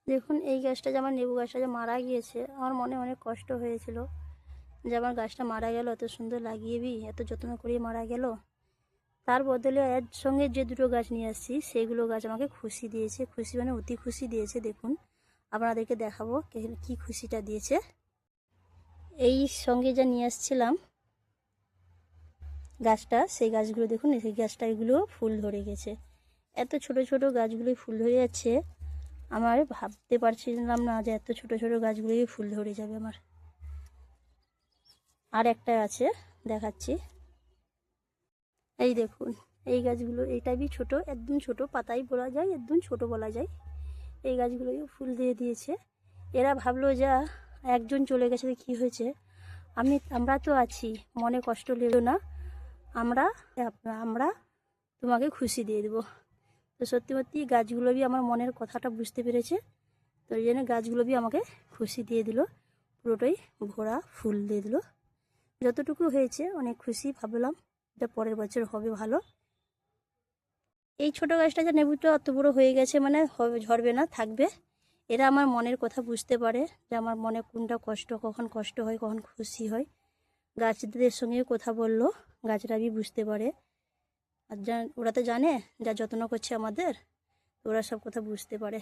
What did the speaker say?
দেখুন এই গাছটা যে আমার লেবু গাছটা যে মারা গিয়েছে, আমার মনে অনেক কষ্ট হয়েছিল যে আমার গাছটা মারা গেল, এত সুন্দর লাগিয়েবি, এত যত্ন করে মারা গেল। তার বদলে এর সঙ্গে যে দুটো গাছ নিয়ে আসছি সেইগুলো গাছ আমাকে খুশি দিয়েছে, খুশি মানে অতি খুশি দিয়েছে। দেখুন আপনাদেরকে দেখাবো কি খুশিটা দিয়েছে। এই সঙ্গে যা নিয়ে আসছিলাম গাছটা, সেই গাছগুলো দেখুন, সেই গাছটা এগুলো ফুল ধরে গেছে। এত ছোট ছোট গাছগুলো ফুল ধরে যাচ্ছে, আমার ভাবতে পারছিলাম না যে এত ছোট ছোট গাছগুলোই ফুল ধরে যাবে আমার। আর একটা আছে, দেখাচ্ছি। এই দেখুন এই গাছগুলো, এইটাই ছোট, একদম ছোট পাতাই বলা যায়, একদম ছোট বলা যায়। এই গাছগুলোই ফুল দিয়ে দিয়েছে। এরা ভাবলো যা একজন চলে গেছে কি হয়েছে, আমরা তো আছি, মনে কষ্ট লেলো না, আমরা আমরা তোমাকে খুশি দিয়ে দেবো। তো সত্যি সত্যি গাছগুলো আমার মনের কথাটা বুঝতে পেরেছে, তো ওই জন্য গাছগুলো আমাকে খুশি দিয়ে দিল, পুরোটাই ভরা ফুল দিয়ে দিল। যতটুকু হয়েছে অনেক খুশি, ভাবলাম এটা পরের বছর হবে ভালো। এই ছোট গাছটা যে লেবুটা অত বড় হয়ে গেছে, মানে হবে, ঝরবে না, থাকবে। এরা আমার মনের কথা বুঝতে পারে যে আমার মনে কোনটা কষ্ট, কখন কষ্ট হয়, কখন খুশি হয়। গাছদের সঙ্গে কথা বললো, গাছরা বুঝতে পারে। আর ওরা তো জানে যা যত্ন করছে আমাদের, ওরা সব কথা বুঝতে পারে।